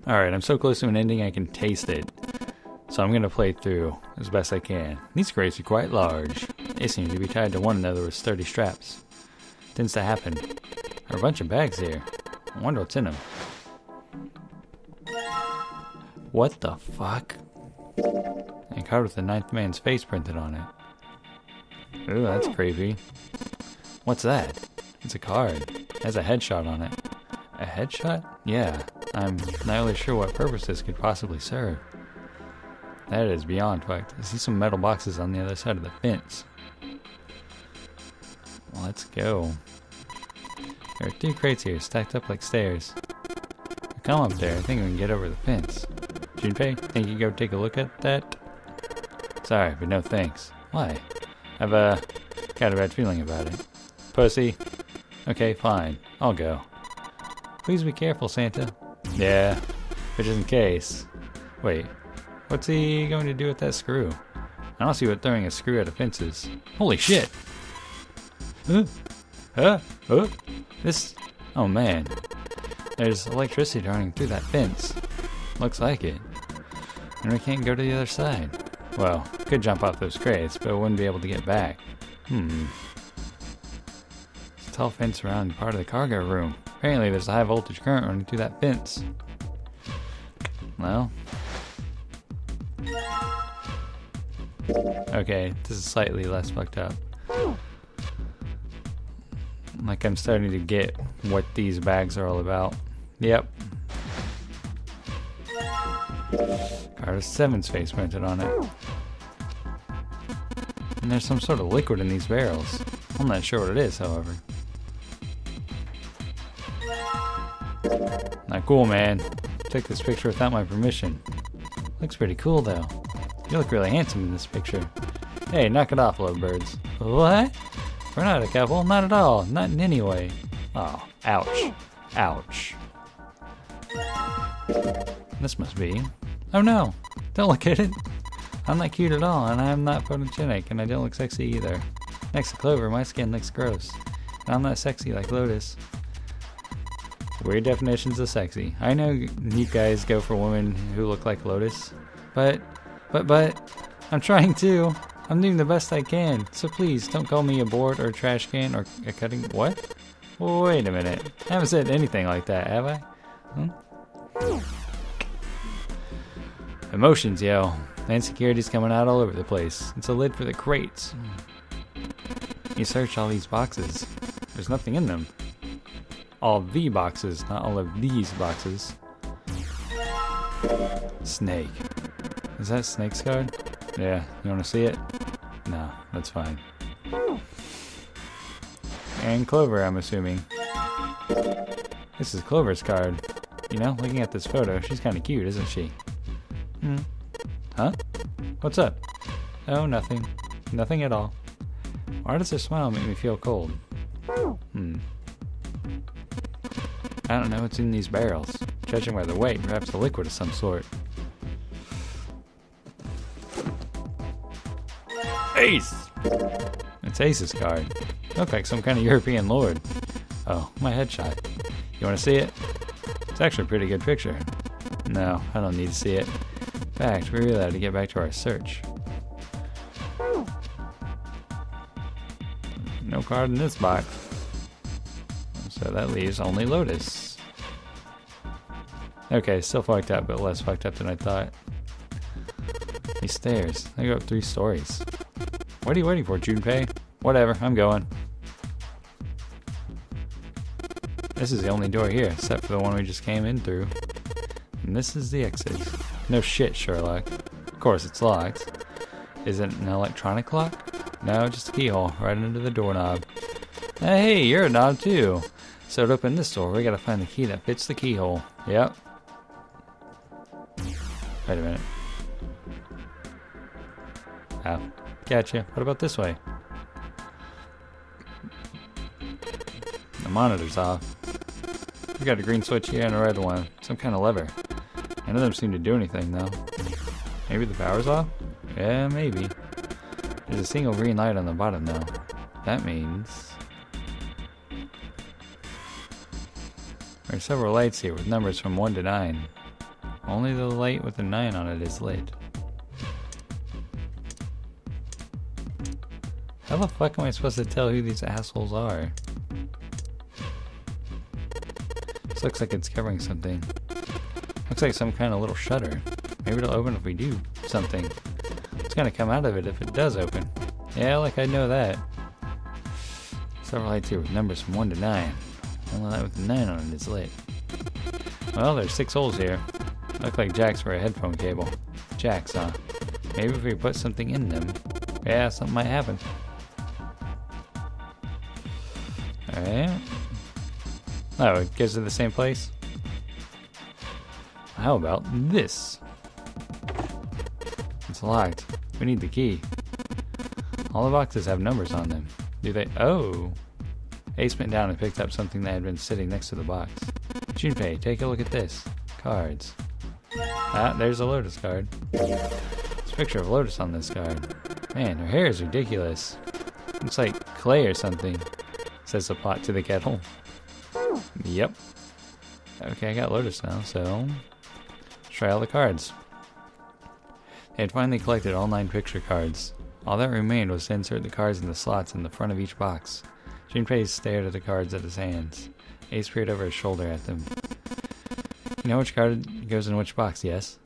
Alright, I'm so close to an ending I can taste it. So I'm gonna play through as best I can. These crates are quite large. They seem to be tied to one another with sturdy straps. Tends to happen. There are a bunch of bags here. I wonder what's in them. What the fuck? And a card with the ninth man's face printed on it. Ooh, that's creepy. What's that? It's a card. It has a headshot on it. A headshot? Yeah. I'm not really sure what purpose this could possibly serve. That is beyond fucked. I see some metal boxes on the other side of the fence. Let's go. There are 2 crates here, stacked up like stairs. If I come up there, I think we can get over the fence. Junpei, think you go take a look at that? Sorry, but no thanks. Why? I've, got a bad feeling about it. Pussy. Okay, fine. I'll go. Please be careful, Santa. Yeah, but just in case. Wait, what's he going to do with that screw? I don't see what throwing a screw at a fence is. Holy shit! This... Oh man. There's electricity running through that fence. Looks like it. And we can't go to the other side. Well, could jump off those crates, but wouldn't be able to get back. There's a tall fence around part of the cargo room. Apparently there's a high voltage current running through that fence. Well. Okay, this is slightly less fucked up. Like I'm starting to get what these bags are all about. Yep. Card 7's face printed on it. And there's some sort of liquid in these barrels. I'm not sure what it is, however. Not cool, man. Took this picture without my permission. Looks pretty cool, though. You look really handsome in this picture. Hey, knock it off, lovebirds. What? We're not a couple. Not at all. Not in any way. Oh, ouch. Ouch. This must be... Oh no! Don't look at it! I'm not cute at all, and I'm not photogenic, and I don't look sexy either. Next to Clover, my skin looks gross. And I'm not sexy like Lotus. Weird definitions of sexy. I know you guys go for women who look like Lotus, but, I'm trying to. I'm doing the best I can, so please don't call me a board or a trash can or a cutting... What? Wait a minute. I haven't said anything like that, have I? Emotions, yo. Insecurity's coming out all over the place. It's a lid for the crates. You search all these boxes. There's nothing in them. All the boxes, not all of these boxes. Snake. Is that Snake's card? Yeah, you wanna see it? No, that's fine. And Clover, I'm assuming. This is Clover's card. You know, looking at this photo, she's kinda cute, isn't she? Huh? What's up? Oh, nothing. Nothing at all. Why does her smile make me feel cold? I don't know what's in these barrels. Judging by the weight, perhaps a liquid of some sort. Ace! It's Ace's card. Look like some kind of European lord. Oh, my headshot. You want to see it? It's actually a pretty good picture. No, I don't need to see it. In fact, we really had to get back to our search. No card in this box. So that leaves only Lotus. Okay, still fucked up, but less fucked up than I thought. These stairs, they go up 3 stories. What are you waiting for, Junpei? Whatever, I'm going. This is the only door here, except for the one we just came in through. And this is the exit. No shit, Sherlock. Of course it's locked. Is it an electronic lock? No, just a keyhole, right under the doorknob. Hey, you're a knob too. So to open this door, we gotta find the key that fits the keyhole. Yep. Wait a minute. Oh, gotcha. What about this way? The monitor's off. We got a green switch here and a red one. Some kind of lever. None of them seem to do anything though. Maybe the power's off? Yeah, maybe. There's a single green light on the bottom though. That means... There are several lights here with numbers from 1 to 9. Only the light with the 9 on it is lit. How the fuck am I supposed to tell who these assholes are? This looks like it's covering something. Looks like some kind of little shutter. Maybe it'll open if we do something. It's gonna come out of it if it does open. Yeah, like I know that. Several lights here with numbers from 1 to 9. Only light with the 9 on it is lit. Well, there's 6 holes here. Look like jacks for a headphone cable. Jacks, huh? Maybe if we put something in them. Yeah, something might happen. Alright. Oh, it gives it the same place? How about this? It's locked. We need the key. All the boxes have numbers on them. Do they? Oh! Ace bent down and picked up something that had been sitting next to the box. Junpei, take a look at this. Cards. Ah, there's a Lotus card. There's a picture of Lotus on this card. Man, her hair is ridiculous. Looks like clay or something, says the pot to the kettle. Yep. Okay, I got Lotus now, so let's try all the cards. They had finally collected all 9 picture cards. All that remained was to insert the cards in the slots in the front of each box. Junpei stared at the cards at his hands. Ace peered over his shoulder at them. You know which card goes in which box, yes?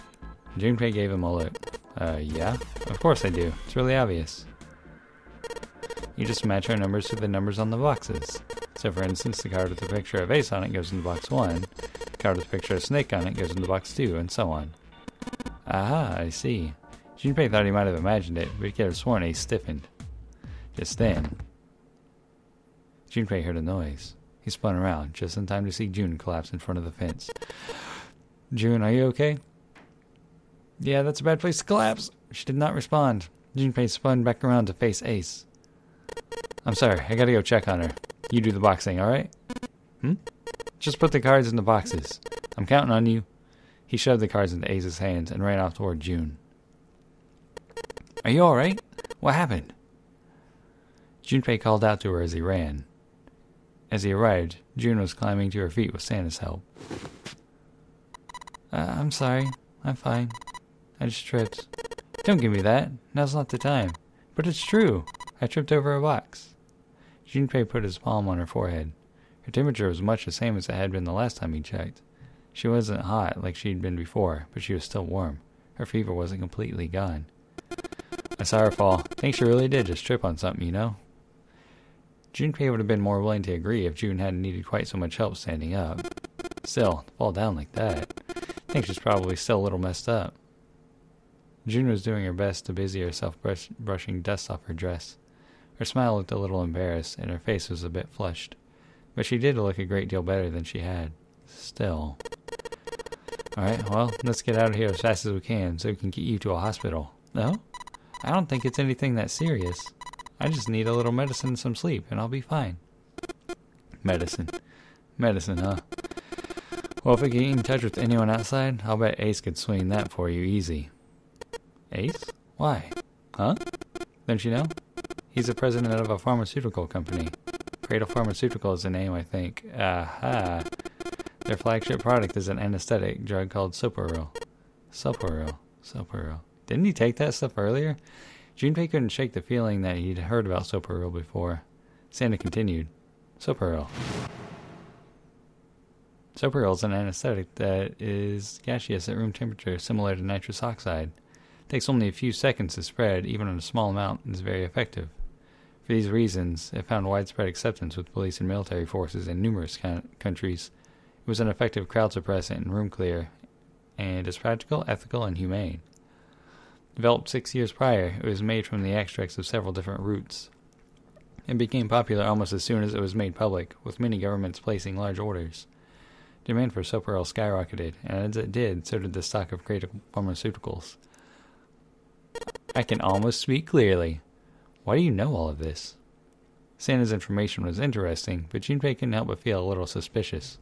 Junpei gave him a look. Yeah? Of course I do. It's really obvious. You just match our numbers to the numbers on the boxes. So for instance, the card with the picture of Ace on it goes into box 1, the card with the picture of Snake on it goes into box 2, and so on. Aha, I see. Junpei thought he might have imagined it, but he could have sworn Ace stiffened. Just then, Junpei heard a noise. He spun around, just in time to see June collapse in front of the fence. June, are you okay? Yeah, that's a bad place to collapse. She did not respond. Junpei spun back around to face Ace. I'm sorry, I gotta go check on her. You do the boxing, alright? Just put the cards in the boxes. I'm counting on you. He shoved the cards into Ace's hands and ran off toward June. Are you alright? What happened? Junpei called out to her as he ran. As he arrived, June was climbing to her feet with Santa's help. I'm sorry. I'm fine. I just tripped. Don't give me that. Now's not the time. But it's true. I tripped over a box. Junpei put his palm on her forehead. Her temperature was much the same as it had been the last time he checked. She wasn't hot like she'd been before, but she was still warm. Her fever wasn't completely gone. I saw her fall. Think she really did just trip on something, you know? Junpei would have been more willing to agree if June hadn't needed quite so much help standing up. Still, to fall down like that, I think she's probably still a little messed up. June was doing her best to busy herself brushing dust off her dress. Her smile looked a little embarrassed, and her face was a bit flushed. But she did look a great deal better than she had. Still. Alright, well, let's get out of here as fast as we can so we can get you to a hospital. No? I don't think it's anything that serious. I just need a little medicine and some sleep, and I'll be fine. Medicine. Medicine, huh? Well, if we can get in touch with anyone outside, I'll bet Ace could swing that for you easy. Ace? Why? Huh? Don't you know? He's the president of a pharmaceutical company. Cradle Pharmaceutical is the name, I think. Aha! Their flagship product is an anesthetic drug called Soporil. Soporil. Didn't he take that stuff earlier? Junpei couldn't shake the feeling that he'd heard about Soporil before. Santa continued. Soporil. Soporil is an anesthetic that is gaseous at room temperature, similar to nitrous oxide. It takes only a few seconds to spread, even in a small amount, and is very effective. For these reasons, it found widespread acceptance with police and military forces in numerous countries. It was an effective crowd suppressant and room clear, and is practical, ethical, and humane. Developed 6 years prior, it was made from the extracts of several different roots. It became popular almost as soon as it was made public, with many governments placing large orders. Demand for Soporil skyrocketed, and as it did, so did the stock of Cradle Pharmaceuticals. I can almost speak clearly. Why do you know all of this? Santa's information was interesting, but Junpei couldn't help but feel a little suspicious.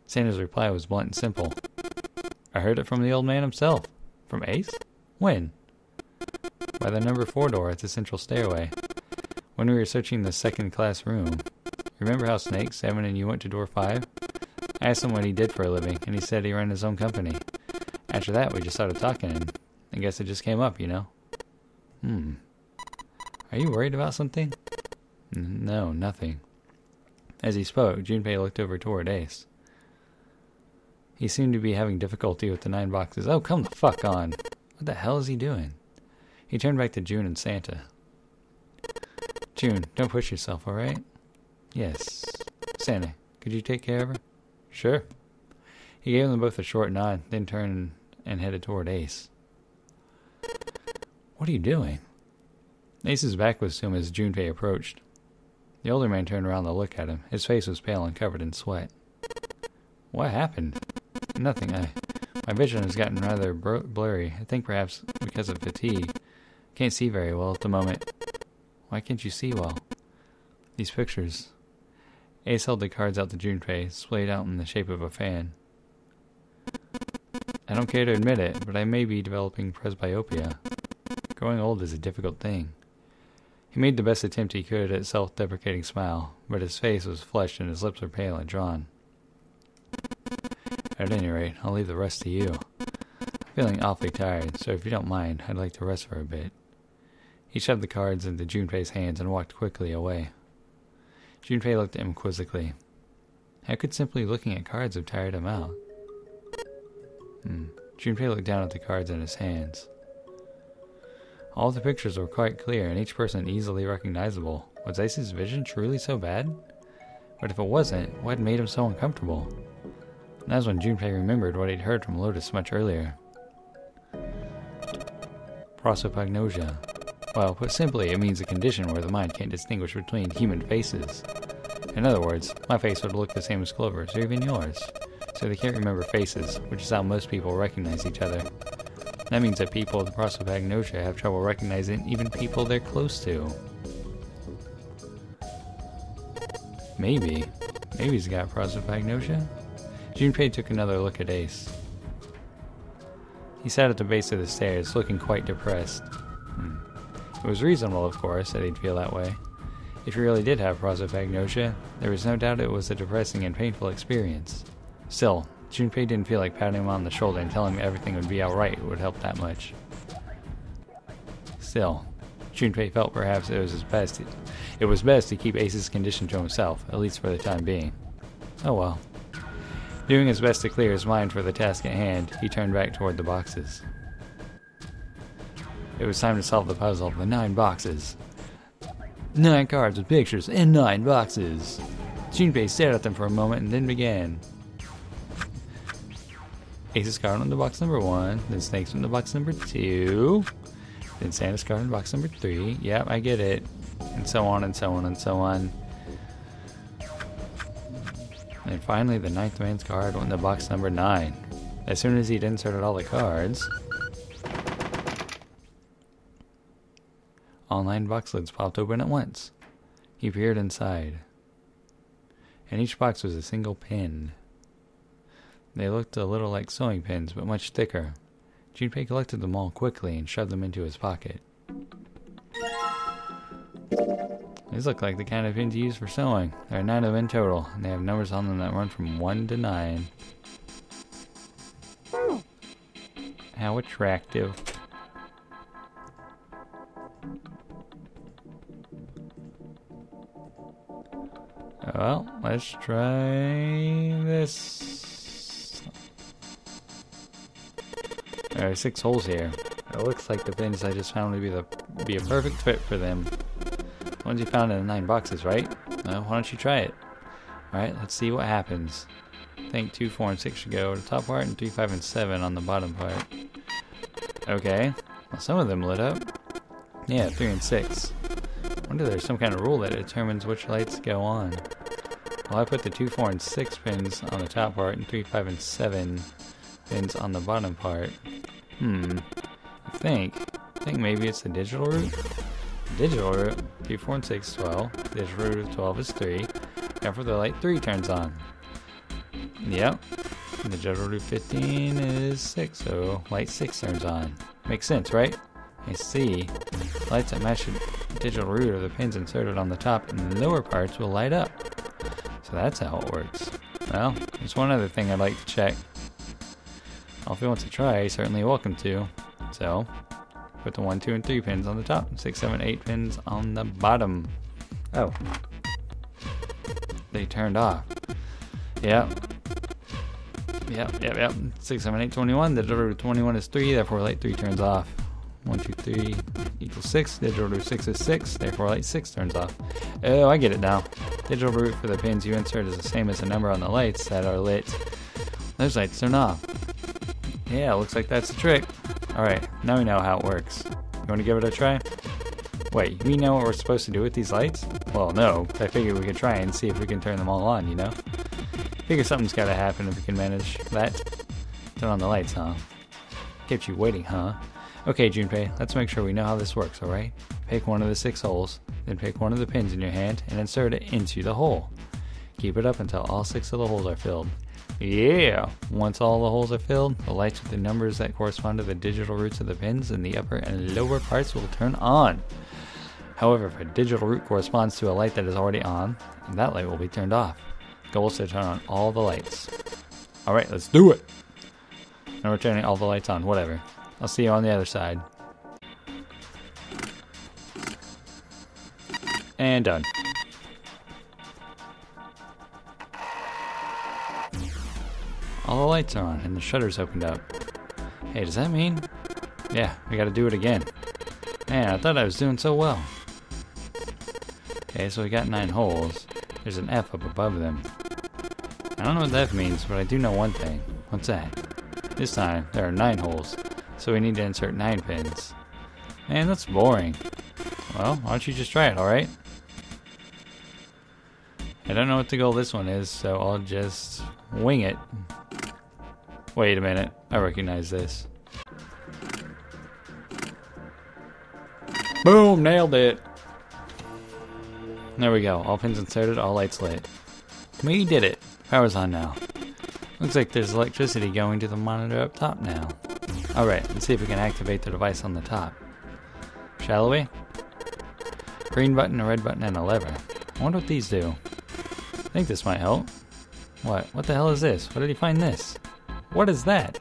Santa's reply was blunt and simple. I heard it from the old man himself. From Ace? When? By the number 4 door at the central stairway. When we were searching the second-class room. Remember how Snake, 7, and you went to door 5? I asked him what he did for a living, and he said he ran his own company. After that, we just started talking, and I guess it just came up, you know? Are you worried about something? No, nothing. As he spoke, Junpei looked over toward Ace. He seemed to be having difficulty with the 9 boxes. Oh, come the fuck on. What the hell is he doing? He turned back to June and Santa. June, don't push yourself, alright? Yes. Santa, could you take care of her? Sure. He gave them both a short nod, then turned and headed toward Ace. What are you doing? Ace's back was to him as Junpei approached. The older man turned around to look at him. His face was pale and covered in sweat. What happened? Nothing. My vision has gotten rather blurry. I think perhaps because of fatigue. Can't see very well at the moment. Why can't you see well? These pictures. Ace held the cards out to Junpei, splayed out in the shape of a fan. I don't care to admit it, but I may be developing presbyopia. Growing old is a difficult thing. He made the best attempt he could at a self-deprecating smile, but his face was flushed and his lips were pale and drawn. At any rate, I'll leave the rest to you. I'm feeling awfully tired, so if you don't mind, I'd like to rest for a bit. He shoved the cards into Junpei's hands and walked quickly away. Junpei looked at him quizzically. How could simply looking at cards have tired him out? Junpei looked down at the cards in his hands. All the pictures were quite clear, and each person easily recognizable. Was Ace's vision truly so bad? But if it wasn't, what made him so uncomfortable? And that was when Junpei remembered what he'd heard from Lotus much earlier. Prosopagnosia. Well, put simply, it means a condition where the mind can't distinguish between human faces. In other words, my face would look the same as Clover's, or even yours. So they can't remember faces, which is how most people recognize each other. That means that people with prosopagnosia have trouble recognizing even people they're close to. Maybe he's got prosopagnosia? Junpei took another look at Ace. He sat at the base of the stairs, looking quite depressed. It was reasonable, of course, that he'd feel that way. If he really did have prosopagnosia, there was no doubt it was a depressing and painful experience. Still, Junpei didn't feel like patting him on the shoulder and telling him everything would be alright would help that much. Still, Junpei felt perhaps it was best to keep Ace's condition to himself, at least for the time being. Oh well. Doing his best to clear his mind for the task at hand, he turned back toward the boxes. It was time to solve the puzzle of the 9 boxes. 9 cards with pictures in 9 boxes. Junpei stared at them for a moment and then began. Ace's card on the box number 1, then Snake's on the box number 2, then Santa's card on box number 3. Yep, I get it. And so on and so on and so on. And finally, the 9th man's card on the box number 9. As soon as he'd inserted all the cards, all 9 box lids popped open at once. He peered inside. And each box was a single pin. They looked a little like sewing pins, but much thicker. Junpei collected them all quickly and shoved them into his pocket. These look like the kind of pins you use for sewing. There are 9 of them in total, and they have numbers on them that run from 1 to 9. How attractive. Well, let's try this. There are 6 holes here. It looks like the pins I just found would be a perfect fit for them. Ones you found in the 9 boxes, right? Well, why don't you try it? Alright, let's see what happens. I think 2, 4, and 6 should go to the top part, and 3, 5, and 7 on the bottom part. Okay. Well, some of them lit up. Yeah, 3 and 6. I wonder if there's some kind of rule that determines which lights go on. Well, I put the 2, 4, and 6 pins on the top part, and 3, 5, and 7 pins on the bottom part. I think maybe it's the digital route. Digital route, 3, 4, and 6, 12. Digital route of 12 is 3. Therefore, the light 3 turns on. Yep. And the digital route 15 is 6, so light 6 turns on. Makes sense, right? I see. Lights that match the digital route are the pins inserted on the top, and the lower parts will light up. So that's how it works. Well, there's one other thing I'd like to check. Well, if you want to try, you're certainly welcome to. So, put the 1, 2, and 3 pins on the top, 6, 7, 8 pins on the bottom. Oh. They turned off. Yep. 6, 7, 8, 21. Digital root 21 is 3, therefore light 3 turns off. 1, 2, 3 equals 6. Digital root 6 is 6, therefore light 6 turns off. Oh, I get it now. Digital root for the pins you insert is the same as the number on the lights that are lit. Those lights turn off. Yeah, looks like that's the trick. Alright, now we know how it works. You want to give it a try? Wait, we know what we're supposed to do with these lights? Well, no. I figured we could try and see if we can turn them all on, you know? Figure something's gotta happen if we can manage that. Turn on the lights, huh? Kept you waiting, huh? Okay, Junpei, let's make sure we know how this works, alright? Pick one of the 6 holes, then pick one of the pins in your hand and insert it into the hole. Keep it up until all 6 of the holes are filled. Yeah! Once all the holes are filled, the lights with the numbers that correspond to the digital roots of the pins in the upper and lower parts will turn on. However, if a digital root corresponds to a light that is already on, that light will be turned off. The goal is to turn on all the lights. Alright, let's do it! Now we're turning all the lights on, whatever. I'll see you on the other side. And done. All the lights are on and the shutters opened up. Hey, does that mean? Yeah, we gotta do it again. Man, I thought I was doing so well. Okay, so we got 9 holes. There's an F up above them. I don't know what that F means, but I do know one thing. What's that? This time, there are 9 holes, so we need to insert 9 pins. Man, that's boring. Well, why don't you just try it, alright? I don't know what the goal this one is, so I'll just wing it. Wait a minute, I recognize this. Boom, nailed it! There we go, all pins inserted, all lights lit. We did it! Power's on now. Looks like there's electricity going to the monitor up top now. Alright, let's see if we can activate the device on the top. Shall we? Green button, a red button, and a lever. I wonder what these do. I think this might help. What? What the hell is this? Where did you find this? What is that?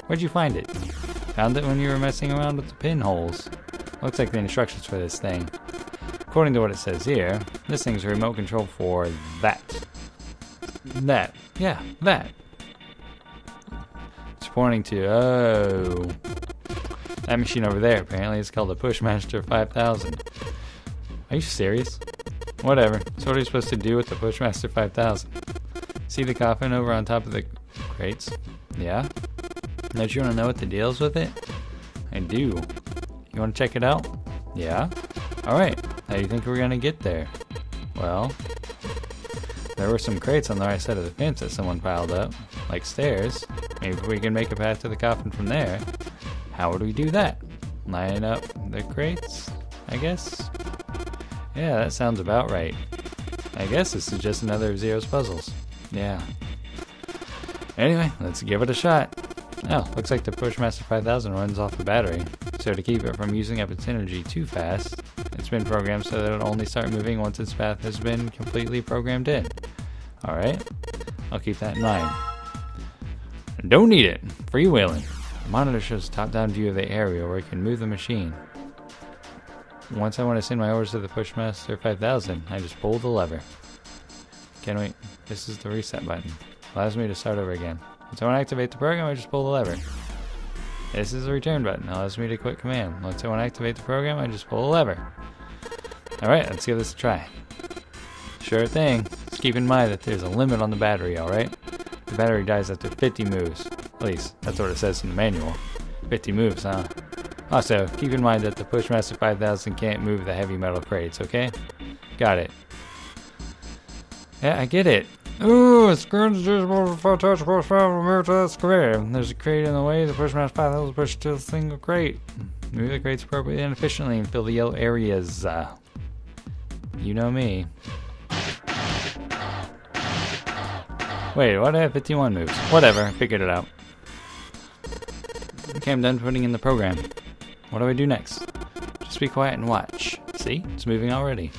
Where'd you find it? Found it when you were messing around with the pinholes. Looks like the instructions for this thing. According to what it says here, this thing's a remote control for that. That. Yeah, that. It's pointing to, oh. That machine over there, apparently, is called the Pushmaster 5000. Are you serious? Whatever. So what are you supposed to do with the Pushmaster 5000? See the coffin over on top of the crates? Yeah? Don't you want to know what the deal is with it? I do. You want to check it out? Yeah? Alright. How do you think we're going to get there? Well, there were some crates on the right side of the fence that someone piled up, like stairs. Maybe we can make a path to the coffin from there. How would we do that? Line up the crates, I guess? Yeah, that sounds about right. I guess this is just another of Zero's puzzles. Yeah. Anyway, let's give it a shot. Oh, looks like the Pushmaster 5000 runs off a battery. So to keep it from using up its energy too fast, it's been programmed so that it'll only start moving once its path has been completely programmed in. Alright, I'll keep that in mind. Don't need it. Freewheeling. The monitor shows a top-down view of the area where it can move the machine. Once I want to send my orders to the Pushmaster 5000, I just pull the lever. Can we? This is the reset button. Allows me to start over again. Once I want to activate the program, I just pull the lever. This is the return button. Allows me to quit command. Once I want to activate the program, I just pull the lever. Alright, let's give this a try. Sure thing. Just keep in mind that there's a limit on the battery, alright? The battery dies after 50 moves. At least, that's what it says in the manual. 50 moves, huh? Also, keep in mind that the Pushmaster 5000 can't move the heavy metal crates, okay? Got it. Yeah, I get it. Ooh, screw the touch horsepower, move to the square. There's a crate in the way, the Pushmaster 5000 push to a single crate. Move the crates appropriately and efficiently and fill the yellow areas. You know me. Wait, why do I have 51 moves? Whatever, I figured it out. Okay, I'm done putting in the program. What do I do next? Just be quiet and watch. See? It's moving already.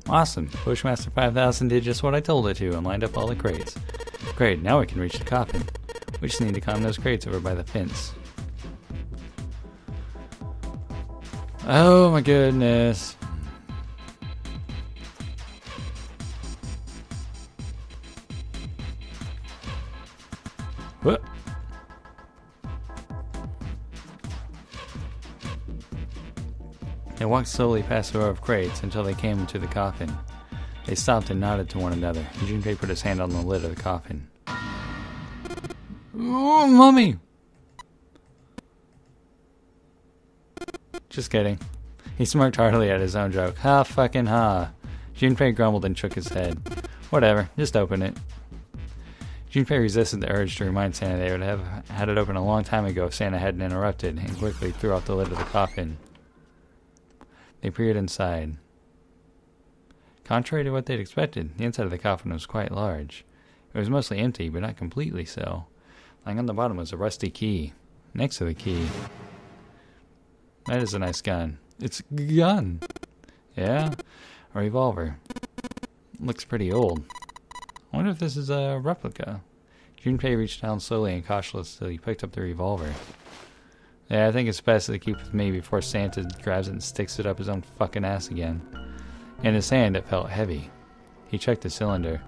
Awesome. Bushmaster 5000 did just what I told it to and lined up all the crates. Great, now we can reach the coffin. We just need to climb those crates over by the fence. Oh my goodness. What? They walked slowly past the row of crates until they came to the coffin. They stopped and nodded to one another, and Junpei put his hand on the lid of the coffin. Oh, Mummy! Just kidding. He smirked heartily at his own joke. Ha fucking ha. Junpei grumbled and shook his head. Whatever, just open it. Junpei resisted the urge to remind Santa they would have had it open a long time ago if Santa hadn't interrupted, and quickly threw off the lid of the coffin. They peered inside. Contrary to what they'd expected, the inside of the coffin was quite large. It was mostly empty, but not completely so. Lying on the bottom was a rusty key. Next to the key... That is a nice gun. It's a gun! Yeah? A revolver. Looks pretty old. I wonder if this is a replica. Junpei reached down slowly and cautiously picked up the revolver. Yeah, I think it's best to keep with me before Santa grabs it and sticks it up his own fucking ass again. In his hand, it felt heavy. He checked the cylinder.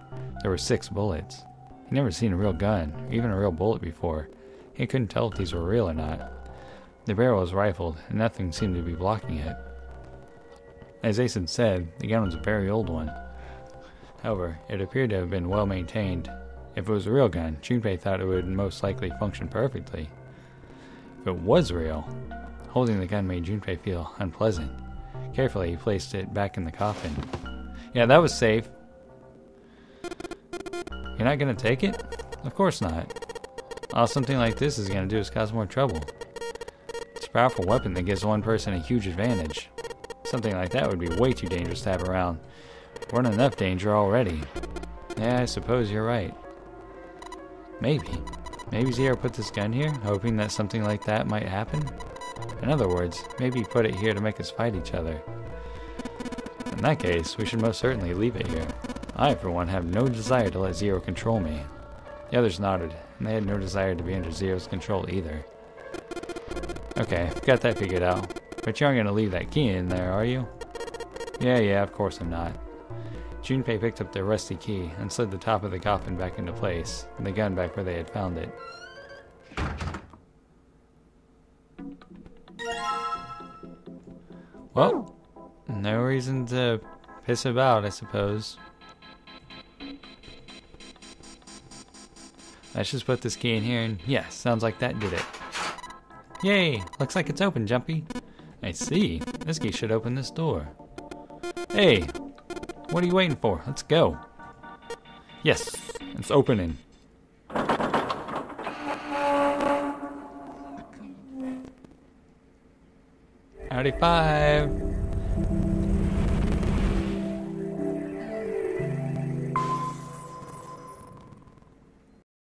There were 6 bullets. He'd never seen a real gun, or even a real bullet before. He couldn't tell if these were real or not. The barrel was rifled, and nothing seemed to be blocking it. As Ace had said, the gun was a very old one. However, it appeared to have been well maintained. If it was a real gun, Junpei thought it would most likely function perfectly. If it was real, holding the gun made Junpei feel unpleasant. Carefully, he placed it back in the coffin. Yeah, that was safe. You're not gonna take it? Of course not. All something like this is gonna do is cause more trouble. It's a powerful weapon that gives one person a huge advantage. Something like that would be way too dangerous to have around. We're in enough danger already. Yeah, I suppose you're right. Maybe Zero put this gun here, hoping that something like that might happen? In other words, maybe he put it here to make us fight each other. In that case, we should most certainly leave it here. I, for one, have no desire to let Zero control me. The others nodded, and they had no desire to be under Zero's control either. Okay, got that figured out. But you aren't going to leave that key in there, are you? Yeah, of course I'm not. Junpei picked up the rusty key and slid the top of the coffin back into place, and the gun back where they had found it. Well, no reason to piss about, I suppose. Let's just put this key in here, and yeah, sounds like that did it. Yay! Looks like it's open, Jumpy. I see. This key should open this door. Hey! What are you waiting for? Let's go. Yes, it's opening. Howdy 5.